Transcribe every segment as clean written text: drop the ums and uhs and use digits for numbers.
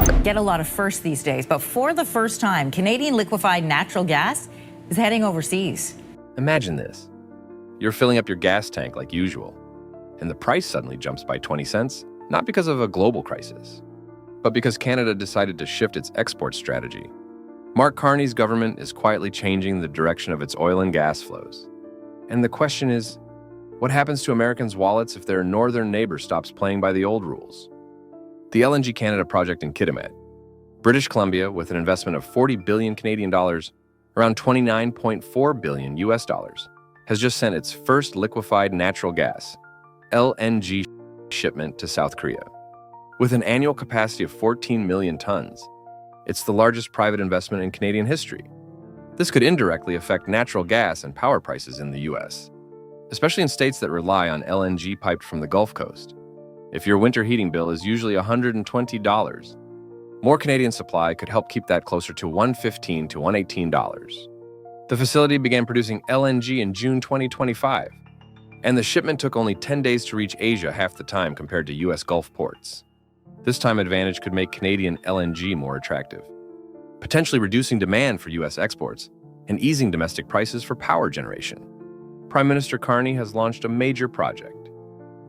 don't get a lot of firsts these days, but for the first time, Canadian liquefied natural gas is heading overseas. Imagine this. You're filling up your gas tank like usual, and the price suddenly jumps by 20 cents, not because of a global crisis, but because Canada decided to shift its export strategy. Mark Carney's government is quietly changing the direction of its oil and gas flows. And the question is, what happens to Americans' wallets if their northern neighbor stops playing by the old rules? The LNG Canada project in Kitimat, British Columbia, with an investment of 40 billion Canadian dollars, around 29.4 billion US dollars, has just sent its first liquefied natural gas, LNG, shipment to South Korea. With an annual capacity of 14 million tons, it's the largest private investment in Canadian history. This could indirectly affect natural gas and power prices in the US, especially in states that rely on LNG piped from the Gulf Coast. If your winter heating bill is usually $120, more Canadian supply could help keep that closer to $115 to $118. The facility began producing LNG in June 2025, and the shipment took only 10 days to reach Asia, half the time compared to US Gulf ports. This time advantage could make Canadian LNG more attractive, potentially reducing demand for US exports and easing domestic prices for power generation. Prime Minister Carney has launched a major project,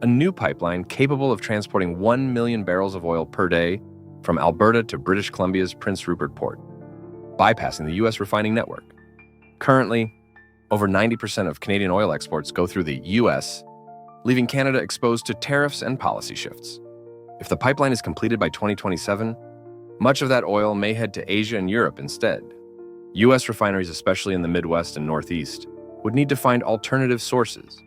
a new pipeline capable of transporting 1 million barrels of oil per day from Alberta to British Columbia's Prince Rupert Port, bypassing the US refining network. Currently, over 90% of Canadian oil exports go through the US, leaving Canada exposed to tariffs and policy shifts. If the pipeline is completed by 2027, much of that oil may head to Asia and Europe instead. US refineries, especially in the Midwest and Northeast, would need to find alternative sources.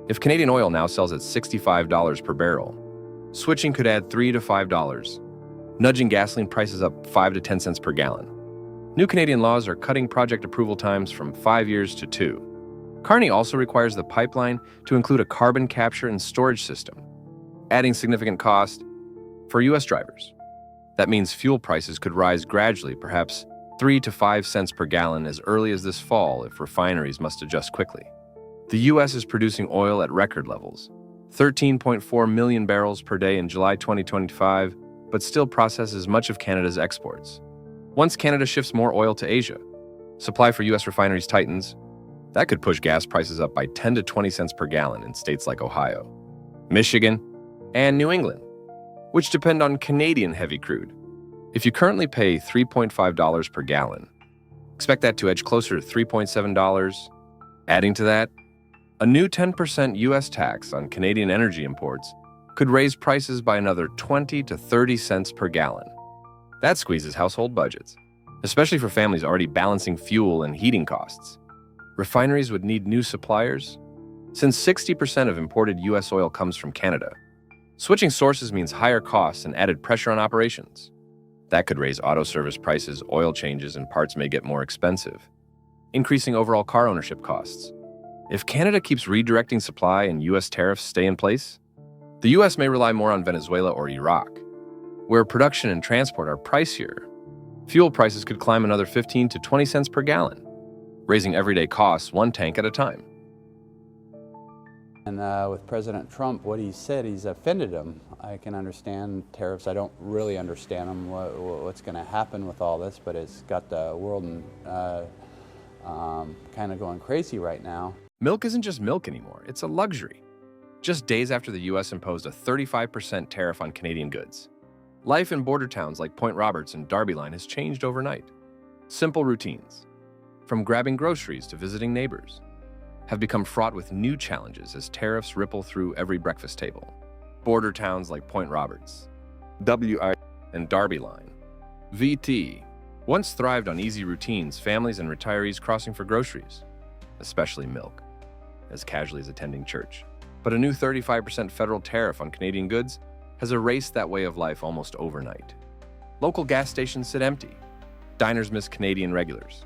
If Canadian oil now sells at $65 per barrel, switching could add $3 to $5, nudging gasoline prices up 5 to 10 cents per gallon. New Canadian laws are cutting project approval times from 5 years to 2. Carney also requires the pipeline to include a carbon capture and storage system, adding significant cost for US drivers. That means fuel prices could rise gradually, perhaps 3 to 5 cents per gallon as early as this fall if refineries must adjust quickly. The US is producing oil at record levels, 13.4 million barrels per day in July 2025, but still processes much of Canada's exports. Once Canada shifts more oil to Asia, supply for US refineries tightens. That could push gas prices up by 10 to 20 cents per gallon in states like Ohio, Michigan, and New England, which depend on Canadian heavy crude. If you currently pay $3.5 per gallon, expect that to edge closer to $3.7. Adding to that, a new 10% US tax on Canadian energy imports could raise prices by another 20 to 30 cents per gallon. That squeezes household budgets, especially for families already balancing fuel and heating costs. Refineries would need new suppliers, since 60% of imported US oil comes from Canada. Switching sources means higher costs and added pressure on operations. That could raise auto service prices, oil changes, and parts may get more expensive, increasing overall car ownership costs. If Canada keeps redirecting supply and US tariffs stay in place, the US may rely more on Venezuela or Iraq, where production and transport are pricier. Fuel prices could climb another 15 to 20 cents per gallon, raising everyday costs one tank at a time. And with President Trump, what he said, he's offended him. I can understand tariffs. I don't really understand them, what's going to happen with all this, but it's got the world kind of going crazy right now. Milk isn't just milk anymore, it's a luxury. Just days after the US imposed a 35% tariff on Canadian goods, life in border towns like Point Roberts and Darby Line has changed overnight. Simple routines, from grabbing groceries to visiting neighbors, have become fraught with new challenges as tariffs ripple through every breakfast table. Border towns like Point Roberts, WI, and Darby Line, VT, once thrived on easy routines, families and retirees crossing for groceries, especially milk, as casually as attending church. But a new 35% federal tariff on Canadian goods has erased that way of life almost overnight. Local gas stations sit empty, diners miss Canadian regulars,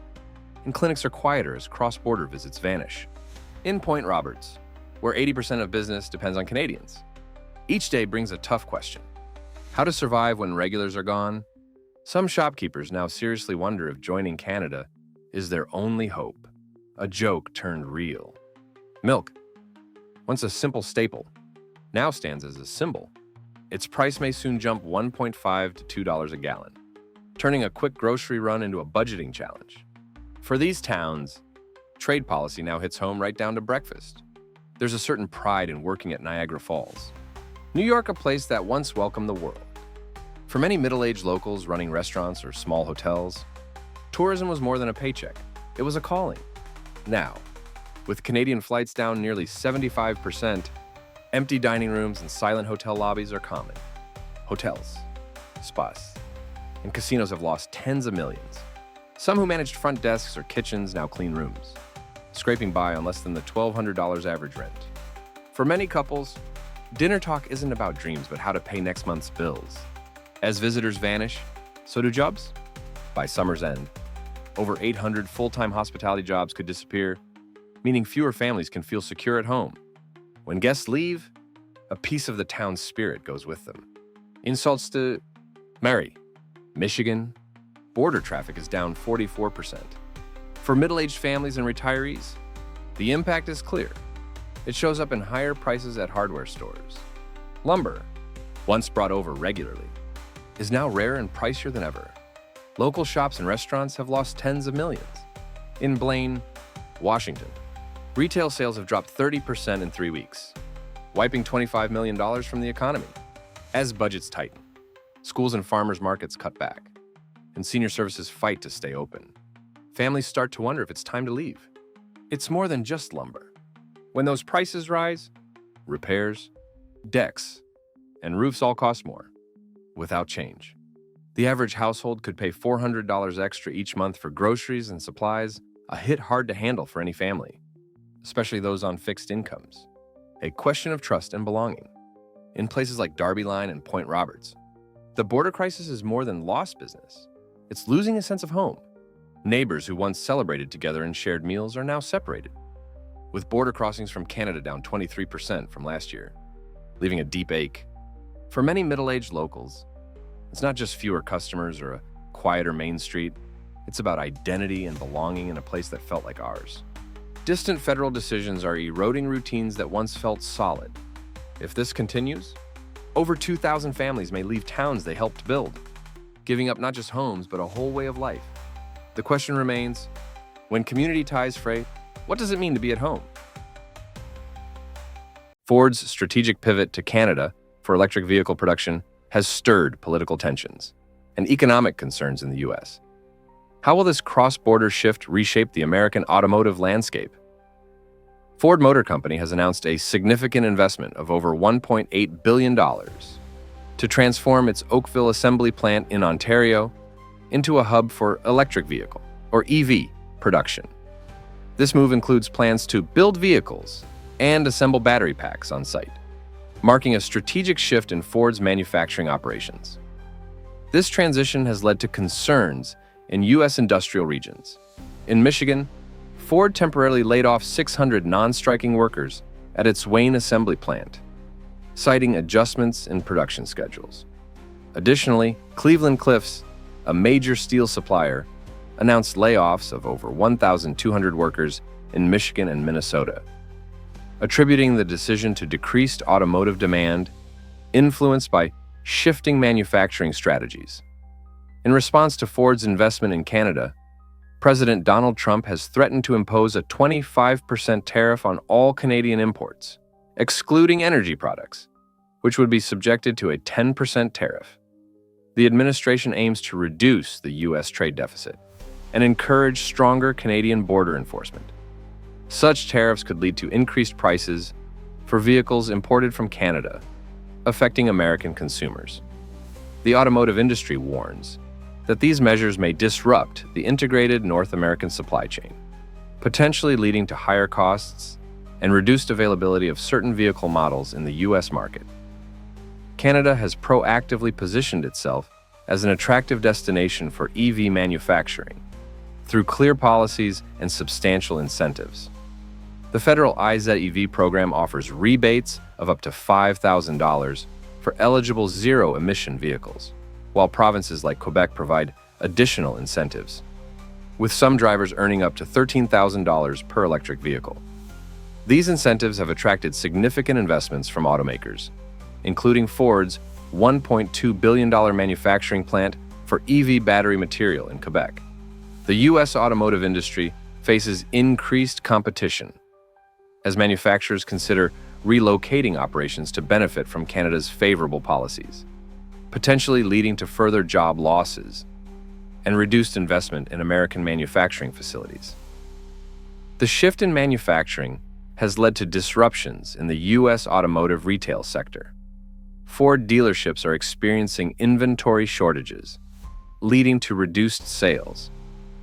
and clinics are quieter as cross-border visits vanish. In Point Roberts, where 80% of business depends on Canadians, each day brings a tough question. How to survive when regulars are gone? Some shopkeepers now seriously wonder if joining Canada is their only hope. A joke turned real. Milk, once a simple staple, now stands as a symbol. its price may soon jump $1.5 to $2 a gallon, turning a quick grocery run into a budgeting challenge. For these towns, trade policy now hits home right down to breakfast. There's a certain pride in working at Niagara Falls, New York, a place that once welcomed the world. For many middle-aged locals running restaurants or small hotels, tourism was more than a paycheck. It was a calling. Now, with Canadian flights down nearly 75%, empty dining rooms and silent hotel lobbies are common. Hotels, spas, and casinos have lost tens of millions. Some who managed front desks or kitchens now clean rooms, scraping by on less than the $1,200 average rent. For many couples, dinner talk isn't about dreams but how to pay next month's bills. As visitors vanish, so do jobs. By summer's end, over 800 full-time hospitality jobs could disappear, meaning fewer families can feel secure at home. When guests leave, a piece of the town's spirit goes with them. In Sault Ste. Marie, Michigan, border traffic is down 44%. For middle-aged families and retirees, the impact is clear. It shows up in higher prices at hardware stores. Lumber, once brought over regularly, is now rare and pricier than ever. Local shops and restaurants have lost tens of millions. In Blaine, Washington, retail sales have dropped 30% in 3 weeks, wiping $25 million from the economy. As budgets tighten, schools and farmers markets cut back, and senior services fight to stay open, families start to wonder if it's time to leave. It's more than just lumber. When those prices rise, repairs, decks, and roofs all cost more, without change. The average household could pay $400 extra each month for groceries and supplies, a hit hard to handle for any family, especially those on fixed incomes. A question of trust and belonging. In places like Darby Line and Point Roberts, the border crisis is more than lost business. It's losing a sense of home. Neighbors who once celebrated together and shared meals are now separated, with border crossings from Canada down 23% from last year, leaving a deep ache. For many middle-aged locals, it's not just fewer customers or a quieter Main Street. It's about identity and belonging in a place that felt like ours. Distant federal decisions are eroding routines that once felt solid. If this continues, over 2,000 families may leave towns they helped build, giving up not just homes, but a whole way of life. The question remains, when community ties fray, what does it mean to be at home? Ford's strategic pivot to Canada for electric vehicle production has stirred political tensions and economic concerns in the U.S. How will this cross-border shift reshape the American automotive landscape? Ford Motor Company has announced a significant investment of over $1.8 billion to transform its Oakville assembly plant in Ontario into a hub for electric vehicle, or EV, production. This move includes plans to build vehicles and assemble battery packs on site, marking a strategic shift in Ford's manufacturing operations. This transition has led to concerns in U.S. industrial regions. In Michigan, Ford temporarily laid off 600 non-striking workers at its Wayne assembly plant, citing adjustments in production schedules. Additionally, Cleveland-Cliffs, a major steel supplier, announced layoffs of over 1,200 workers in Michigan and Minnesota, attributing the decision to decreased automotive demand influenced by shifting manufacturing strategies. In response to Ford's investment in Canada, President Donald Trump has threatened to impose a 25% tariff on all Canadian imports, excluding energy products, which would be subjected to a 10% tariff. The administration aims to reduce the U.S. trade deficit and encourage stronger Canadian border enforcement. Such tariffs could lead to increased prices for vehicles imported from Canada, affecting American consumers. The automotive industry warns that these measures may disrupt the integrated North American supply chain, potentially leading to higher costs and reduced availability of certain vehicle models in the U.S. market. Canada has proactively positioned itself as an attractive destination for EV manufacturing through clear policies and substantial incentives. The federal IZEV program offers rebates of up to $5,000 for eligible zero-emission vehicles, while provinces like Quebec provide additional incentives, with some drivers earning up to $13,000 per electric vehicle. These incentives have attracted significant investments from automakers, including Ford's $1.2 billion manufacturing plant for EV battery material in Quebec. The U.S. automotive industry faces increased competition as manufacturers consider relocating operations to benefit from Canada's favorable policies, potentially leading to further job losses and reduced investment in American manufacturing facilities. The shift in manufacturing has led to disruptions in the U.S. automotive retail sector. Ford dealerships are experiencing inventory shortages, leading to reduced sales,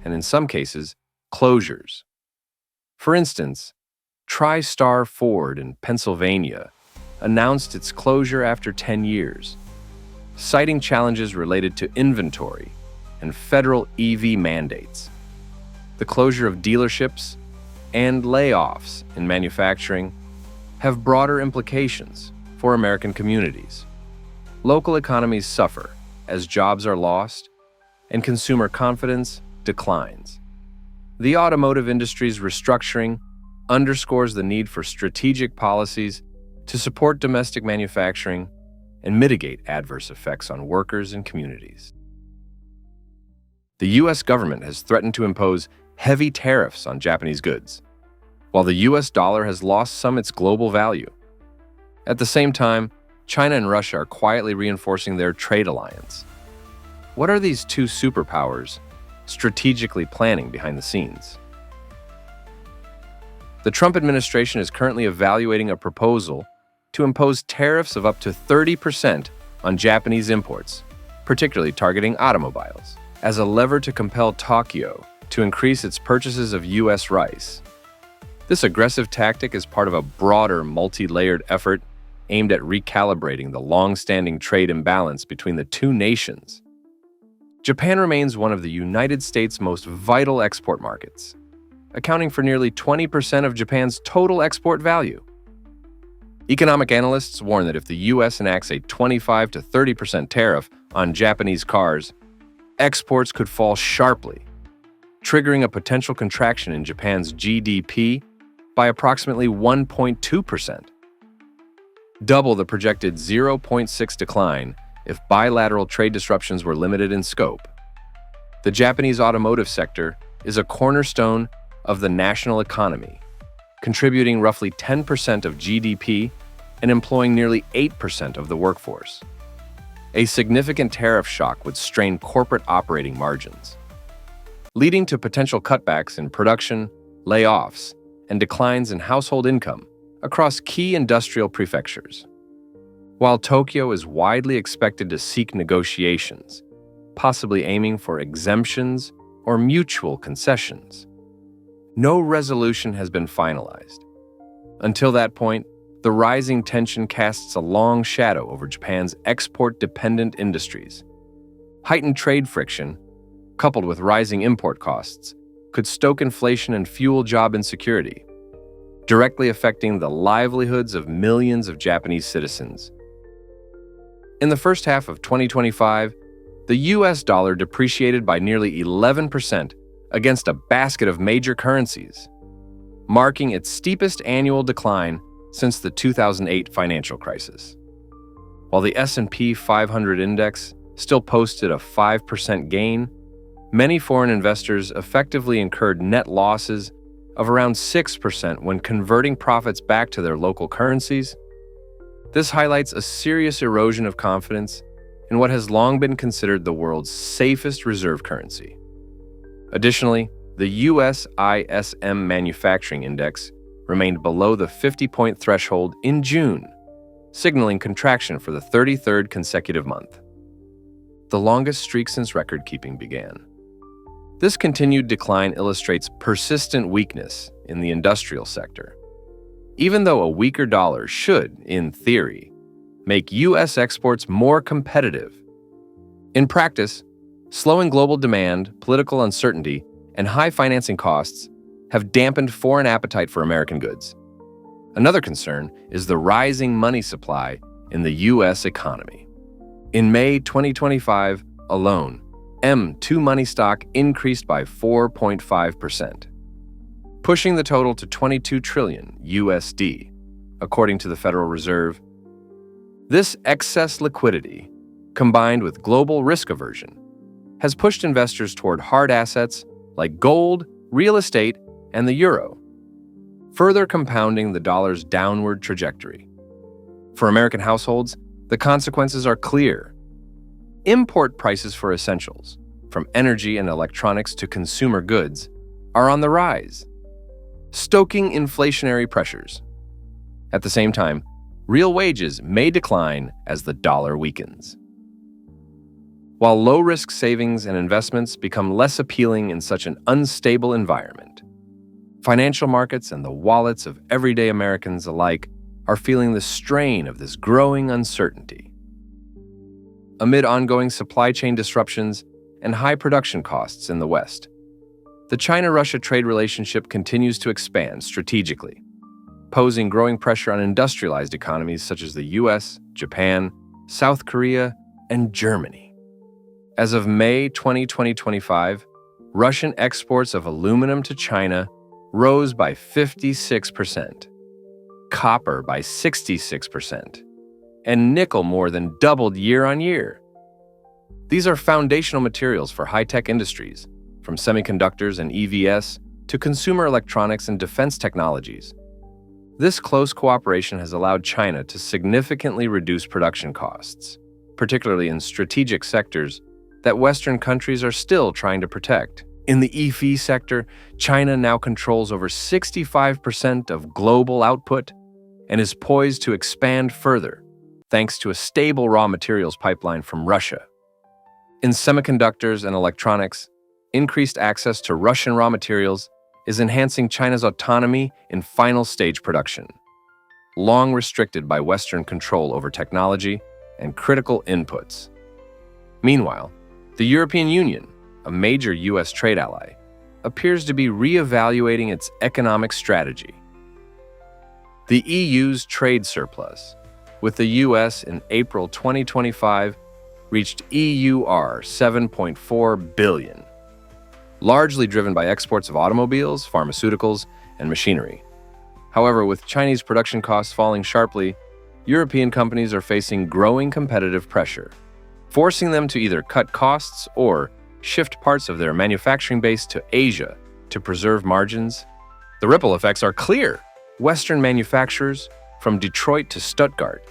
and in some cases, closures. For instance, TriStar Ford in Pennsylvania announced its closure after 10 years, citing challenges related to inventory and federal EV mandates. The closure of dealerships and layoffs in manufacturing have broader implications for American communities. Local economies suffer as jobs are lost and consumer confidence declines. The automotive industry's restructuring underscores the need for strategic policies to support domestic manufacturing and mitigate adverse effects on workers and communities. The U.S. government has threatened to impose heavy tariffs on Japanese goods, while the U.S. dollar has lost some of its global value. At the same time, China and Russia are quietly reinforcing their trade alliance. What are these two superpowers strategically planning behind the scenes? The Trump administration is currently evaluating a proposal to impose tariffs of up to 30% on Japanese imports, particularly targeting automobiles, as a lever to compel Tokyo to increase its purchases of U.S. rice. This aggressive tactic is part of a broader, multi-layered effort aimed at recalibrating the long-standing trade imbalance between the two nations. Japan remains one of the United States' most vital export markets, accounting for nearly 20% of Japan's total export value. Economic analysts warn that if the U.S. enacts a 25 to 30% tariff on Japanese cars, exports could fall sharply, triggering a potential contraction in Japan's GDP by approximately 1.2%, double the projected 0.6 decline if bilateral trade disruptions were limited in scope. The Japanese automotive sector is a cornerstone of the national economy, contributing roughly 10% of GDP and employing nearly 8% of the workforce. A significant tariff shock would strain corporate operating margins, leading to potential cutbacks in production, layoffs, and declines in household income across key industrial prefectures. While Tokyo is widely expected to seek negotiations, possibly aiming for exemptions or mutual concessions, no resolution has been finalized. Until that point, the rising tension casts a long shadow over Japan's export-dependent industries. Heightened trade friction, coupled with rising import costs, could stoke inflation and fuel job insecurity, directly affecting the livelihoods of millions of Japanese citizens. In the first half of 2025, the US dollar depreciated by nearly 11% against a basket of major currencies, marking its steepest annual decline since the 2008 financial crisis. While the S&P 500 index still posted a 5% gain, many foreign investors effectively incurred net losses of around 6% when converting profits back to their local currencies. This highlights a serious erosion of confidence in what has long been considered the world's safest reserve currency. Additionally, the US ISM Manufacturing Index remained below the 50-point threshold in June, signaling contraction for the 33rd consecutive month, the longest streak since record-keeping began. This continued decline illustrates persistent weakness in the industrial sector. Even though a weaker dollar should, in theory, make U.S. exports more competitive, in practice, slowing global demand, political uncertainty, and high financing costs have dampened foreign appetite for American goods. Another concern is the rising money supply in the U.S. economy. In May 2025 alone, M2 money stock increased by 4.5%, pushing the total to $22 trillion USD, according to the Federal Reserve. This excess liquidity, combined with global risk aversion, has pushed investors toward hard assets like gold, real estate, and the euro, further compounding the dollar's downward trajectory. For American households, the consequences are clear. Import prices for essentials, from energy and electronics to consumer goods, are on the rise, stoking inflationary pressures. At the same time, real wages may decline as the dollar weakens. While low-risk savings and investments become less appealing in such an unstable environment, financial markets and the wallets of everyday Americans alike are feeling the strain of this growing uncertainty. Amid ongoing supply chain disruptions and high production costs in the West, the China-Russia trade relationship continues to expand strategically, posing growing pressure on industrialized economies such as the US, Japan, South Korea, and Germany. As of May 2025, Russian exports of aluminum to China rose by 56%, copper by 66%, and nickel more than doubled year on year. These are foundational materials for high-tech industries, from semiconductors and EVs to consumer electronics and defense technologies. This close cooperation has allowed China to significantly reduce production costs, particularly in strategic sectors that Western countries are still trying to protect. In the EV sector, China now controls over 65% of global output and is poised to expand further, thanks to a stable raw materials pipeline from Russia. In semiconductors and electronics, increased access to Russian raw materials is enhancing China's autonomy in final stage production, long restricted by Western control over technology and critical inputs. Meanwhile, the European Union, a major U.S. trade ally, appears to be re-evaluating its economic strategy. The EU's trade surplus with the U.S. in April 2025 reached EUR 7.4 billion, largely driven by exports of automobiles, pharmaceuticals, and machinery. However, with Chinese production costs falling sharply, European companies are facing growing competitive pressure, forcing them to either cut costs or shift parts of their manufacturing base to Asia to preserve margins. The ripple effects are clear. Western manufacturers, from Detroit to Stuttgart,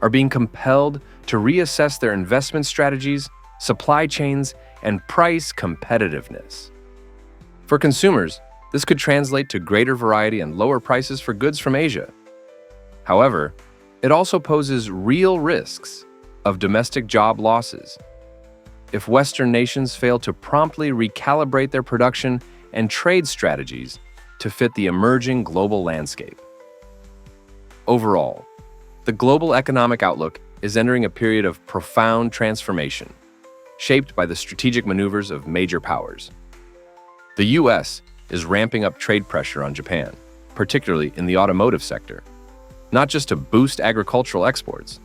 are being compelled to reassess their investment strategies, supply chains, and price competitiveness. For consumers, this could translate to greater variety and lower prices for goods from Asia. However, it also poses real risks of domestic job losses if Western nations fail to promptly recalibrate their production and trade strategies to fit the emerging global landscape. Overall, the global economic outlook is entering a period of profound transformation, shaped by the strategic maneuvers of major powers. The U.S. is ramping up trade pressure on Japan, particularly in the automotive sector, not just to boost agricultural exports,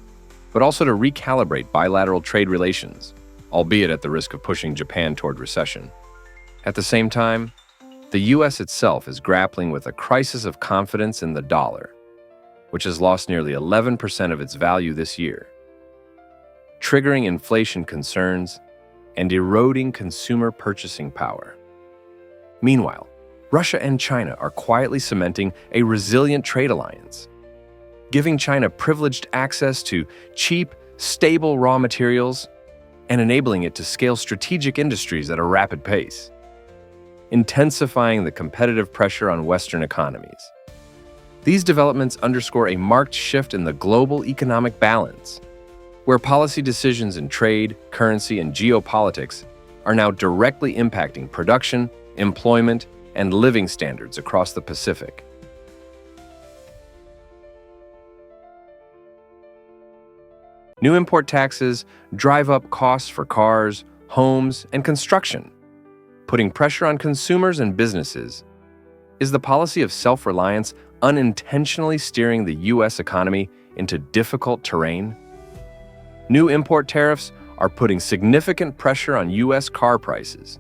but also to recalibrate bilateral trade relations, albeit at the risk of pushing Japan toward recession. At the same time, the U.S. itself is grappling with a crisis of confidence in the dollar, which has lost nearly 11% of its value this year, triggering inflation concerns and eroding consumer purchasing power. Meanwhile, Russia and China are quietly cementing a resilient trade alliance, giving China privileged access to cheap, stable raw materials and enabling it to scale strategic industries at a rapid pace, intensifying the competitive pressure on Western economies. These developments underscore a marked shift in the global economic balance, where policy decisions in trade, currency, and geopolitics are now directly impacting production, employment, and living standards across the Pacific. New import taxes drive up costs for cars, homes, and construction, putting pressure on consumers and businesses. Is the policy of self-reliance unintentionally steering the U.S. economy into difficult terrain? New import tariffs are putting significant pressure on U.S. car prices.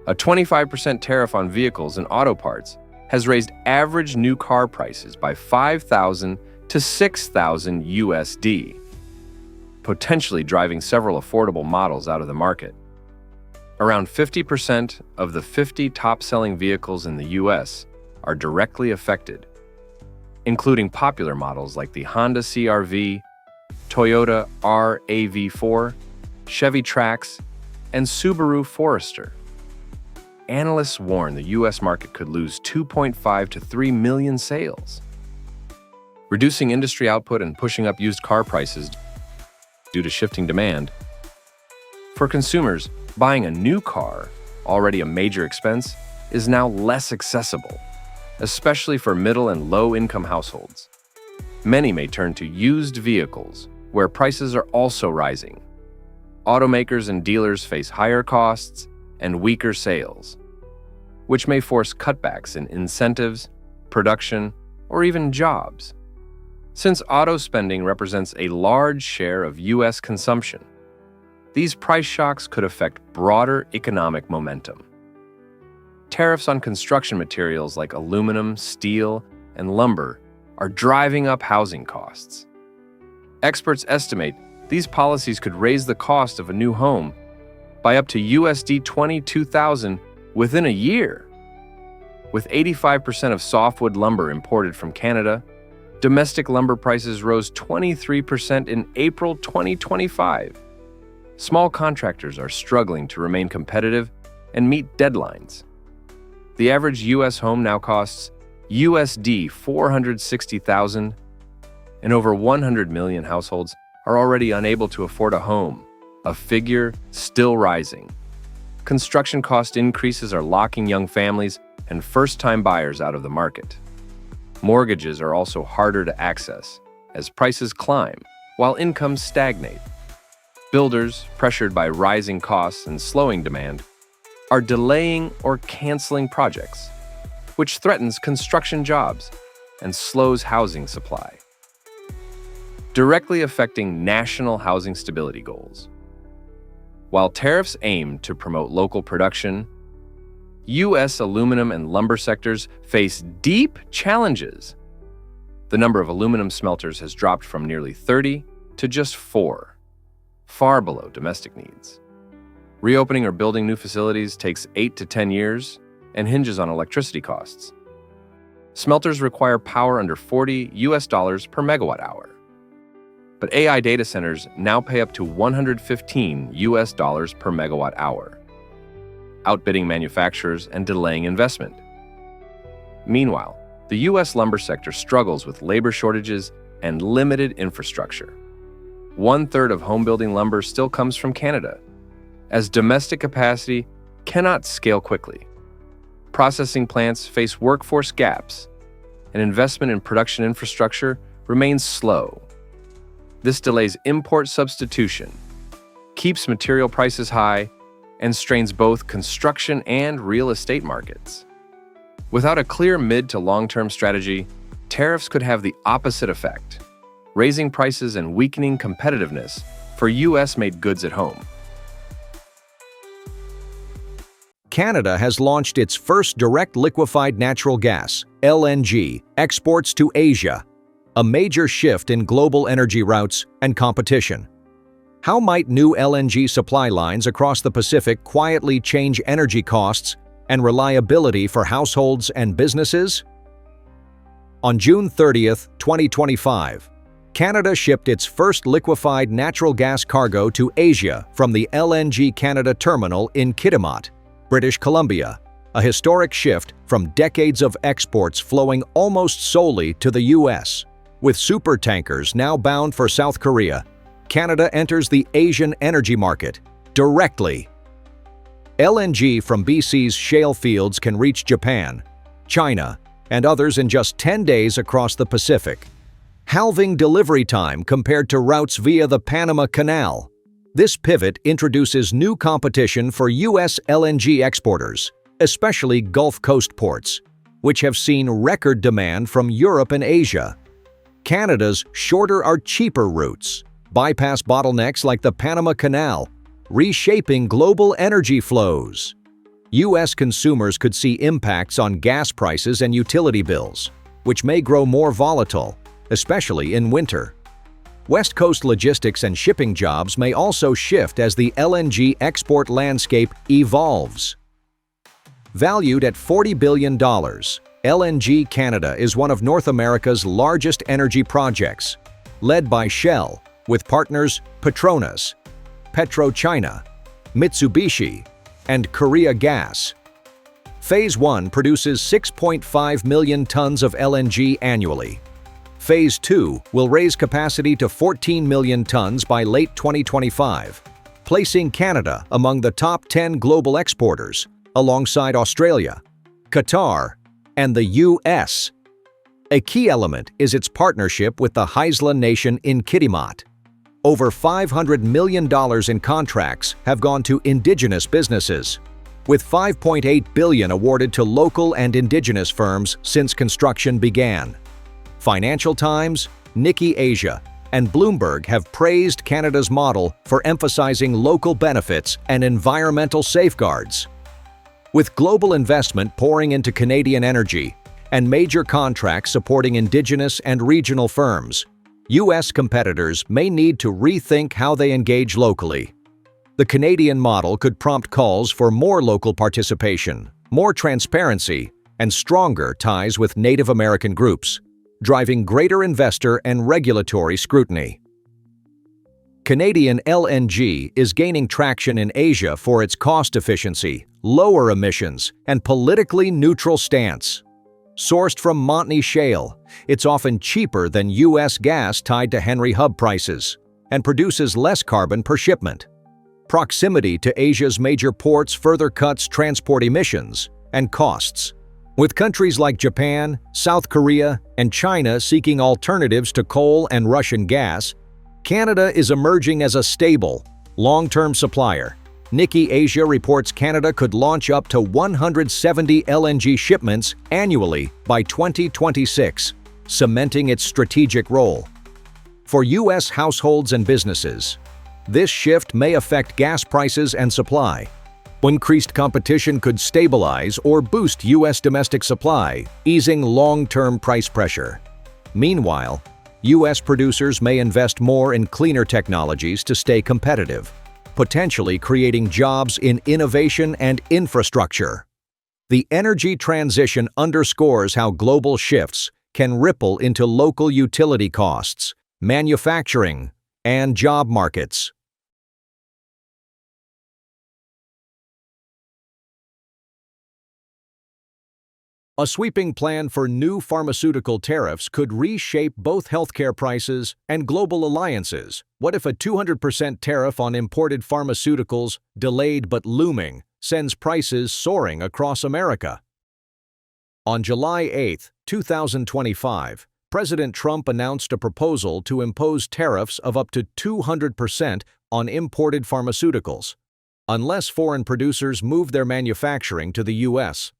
A 25% tariff on vehicles and auto parts has raised average new car prices by $5,000 to $6,000 USD, potentially driving several affordable models out of the market. Around 50% of the 50 top-selling vehicles in the US are directly affected, including popular models like the Honda CR-V, Toyota RAV4, Chevy Trax, and Subaru Forester. Analysts warn the US market could lose 2.5 to 3 million sales, reducing industry output and pushing up used car prices due to shifting demand. For consumers, buying a new car, already a major expense, is now less accessible, especially for middle and low-income households. Many may turn to used vehicles, where prices are also rising. Automakers and dealers face higher costs and weaker sales, which may force cutbacks in incentives, production, or even jobs. Since auto spending represents a large share of US consumption, these price shocks could affect broader economic momentum. Tariffs on construction materials like aluminum, steel, and lumber are driving up housing costs. Experts estimate these policies could raise the cost of a new home by up to USD $22,000 within a year. With 85% of softwood lumber imported from Canada, domestic lumber prices rose 23% in April 2025. Small contractors are struggling to remain competitive and meet deadlines. The average US home now costs USD $460,000, and over 100 million households are already unable to afford a home, a figure still rising. Construction cost increases are locking young families and first-time buyers out of the market. Mortgages are also harder to access as prices climb while incomes stagnate. Builders, pressured by rising costs and slowing demand, are delaying or canceling projects, which threatens construction jobs and slows housing supply, directly affecting national housing stability goals. While tariffs aim to promote local production, U.S. aluminum and lumber sectors face deep challenges. The number of aluminum smelters has dropped from nearly 30 to just 4, far below domestic needs. Reopening or building new facilities takes 8 to 10 years and hinges on electricity costs. Smelters require power under $40 per megawatt hour. But AI data centers now pay up to $115 per megawatt hour, outbidding manufacturers and delaying investment. Meanwhile, the U.S. lumber sector struggles with labor shortages and limited infrastructure. 1/3 of home-building lumber still comes from Canada, as domestic capacity cannot scale quickly. Processing plants face workforce gaps, and investment in production infrastructure remains slow. This delays import substitution, keeps material prices high, and strains both construction and real estate markets. Without a clear mid to long-term strategy, tariffs could have the opposite effect, raising prices and weakening competitiveness for US-made goods at home. Canada has launched its first direct liquefied natural gas, LNG, exports to Asia, a major shift in global energy routes and competition. How might new LNG supply lines across the Pacific quietly change energy costs and reliability for households and businesses? On June 30th, 2025, Canada shipped its first liquefied natural gas cargo to Asia from the LNG Canada terminal in Kitimat, British Columbia, a historic shift from decades of exports flowing almost solely to the US. With supertankers now bound for South Korea, Canada enters the Asian energy market directly. LNG from BC's shale fields can reach Japan, China, and others in just 10 days across the Pacific, halving delivery time compared to routes via the Panama Canal. This pivot introduces new competition for U.S. LNG exporters, especially Gulf Coast ports, which have seen record demand from Europe and Asia. Canada's shorter are cheaper routes bypass bottlenecks like the Panama Canal, reshaping global energy flows. U.S. consumers could see impacts on gas prices and utility bills, which may grow more volatile, especially in winter. West Coast logistics and shipping jobs may also shift as the LNG export landscape evolves. Valued at $40 billion, LNG Canada is one of North America's largest energy projects, led by Shell, with partners Petronas, PetroChina, Mitsubishi, and Korea Gas. Phase 1 produces 6.5 million tons of LNG annually. Phase 2 will raise capacity to 14 million tons by late 2025, placing Canada among the top 10 global exporters, alongside Australia, Qatar, and the US. A key element is its partnership with the Haisla Nation in Kitimat. Over $500 million in contracts have gone to Indigenous businesses, with $5.8 billion awarded to local and Indigenous firms since construction began. Financial Times, Nikkei Asia, and Bloomberg have praised Canada's model for emphasizing local benefits and environmental safeguards. With global investment pouring into Canadian energy and major contracts supporting Indigenous and regional firms, U.S. competitors may need to rethink how they engage locally. The Canadian model could prompt calls for more local participation, more transparency, and stronger ties with Native American groups, driving greater investor and regulatory scrutiny. Canadian LNG is gaining traction in Asia for its cost efficiency, lower emissions, and politically neutral stance. Sourced from Montney Shale, it's often cheaper than U.S. gas tied to Henry Hub prices and produces less carbon per shipment. Proximity to Asia's major ports further cuts transport emissions and costs. With countries like Japan, South Korea, and China seeking alternatives to coal and Russian gas, Canada is emerging as a stable, long-term supplier. Nikkei Asia reports Canada could launch up to 170 LNG shipments annually by 2026, cementing its strategic role. For U.S. households and businesses, this shift may affect gas prices and supply. Increased competition could stabilize or boost U.S. domestic supply, easing long-term price pressure. Meanwhile, U.S. producers may invest more in cleaner technologies to stay competitive, potentially creating jobs in innovation and infrastructure. The energy transition underscores how global shifts can ripple into local utility costs, manufacturing, and job markets. A sweeping plan for new pharmaceutical tariffs could reshape both healthcare prices and global alliances. What if a 200% tariff on imported pharmaceuticals, delayed but looming, sends prices soaring across America? On July 8, 2025, President Trump announced a proposal to impose tariffs of up to 200% on imported pharmaceuticals, unless foreign producers move their manufacturing to the U.S.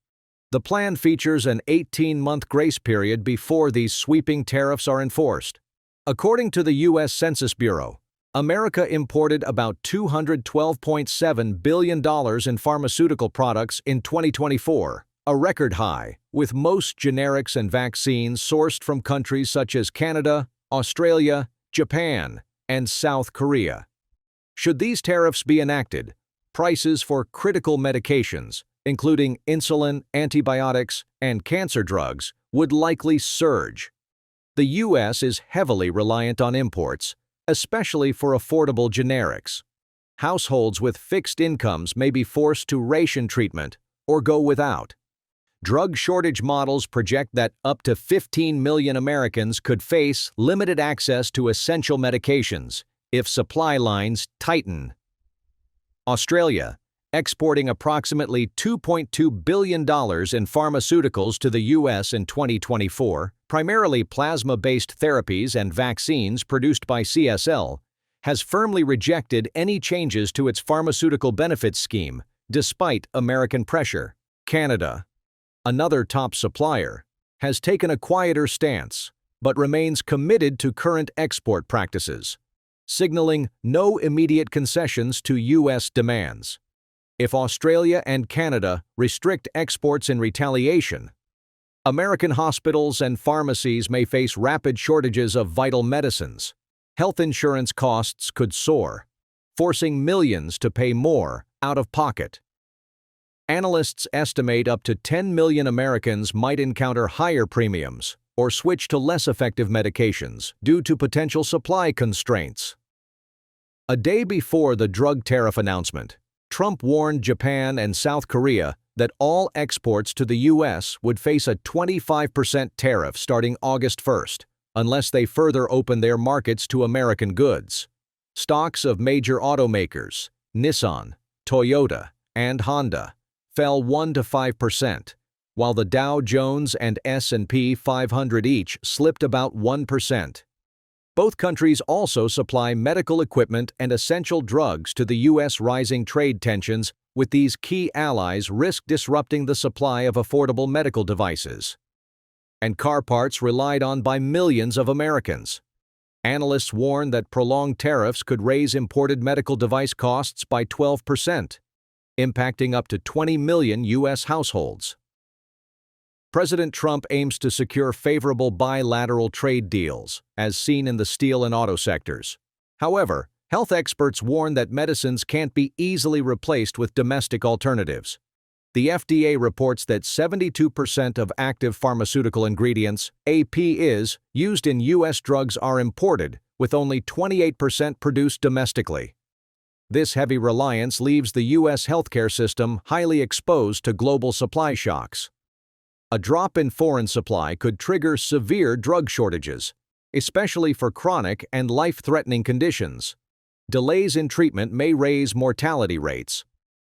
The plan features an 18-month grace period before these sweeping tariffs are enforced. According to the U.S. Census Bureau, America imported about $212.7 billion in pharmaceutical products in 2024, a record high, with most generics and vaccines sourced from countries such as Canada, Australia, Japan, and South Korea. Should these tariffs be enacted, prices for critical medications, including insulin, antibiotics, and cancer drugs, would likely surge. The U.S. is heavily reliant on imports, especially for affordable generics. Households with fixed incomes may be forced to ration treatment or go without. Drug shortage models project that up to 15 million Americans could face limited access to essential medications if supply lines tighten. Australia, exporting approximately $2.2 billion in pharmaceuticals to the U.S. in 2024, primarily plasma-based therapies and vaccines produced by CSL, has firmly rejected any changes to its pharmaceutical benefits scheme, despite American pressure. Canada, another top supplier, has taken a quieter stance, but remains committed to current export practices, signaling no immediate concessions to U.S. demands. If Australia and Canada restrict exports in retaliation, American hospitals and pharmacies may face rapid shortages of vital medicines. health insurance costs could soar, forcing millions to pay more out of pocket. Analysts estimate up to 10 million Americans might encounter higher premiums or switch to less effective medications due to potential supply constraints. A day before the drug tariff announcement, Trump warned Japan and South Korea that all exports to the U.S. would face a 25% tariff starting August 1st, unless they further open their markets to American goods. Stocks of major automakers, Nissan, Toyota, and Honda, fell 1 to 5%, while the Dow Jones and S&P 500 each slipped about 1%. Both countries also supply medical equipment and essential drugs to the U.S. Rising trade tensions with these key allies risk disrupting the supply of affordable medical devices and car parts relied on by millions of Americans. Analysts warn that prolonged tariffs could raise imported medical device costs by 12%, impacting up to 20 million U.S. households. President Trump aims to secure favorable bilateral trade deals, as seen in the steel and auto sectors. However, health experts warn that medicines can't be easily replaced with domestic alternatives. The FDA reports that 72% of active pharmaceutical ingredients, APIs, used in U.S. drugs are imported, with only 28% produced domestically. This heavy reliance leaves the U.S. healthcare system highly exposed to global supply shocks. A drop in foreign supply could trigger severe drug shortages, especially for chronic and life-threatening conditions. Delays in treatment may raise mortality rates,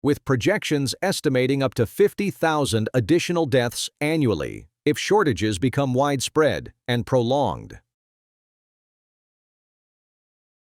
with projections estimating up to 50,000 additional deaths annually if shortages become widespread and prolonged.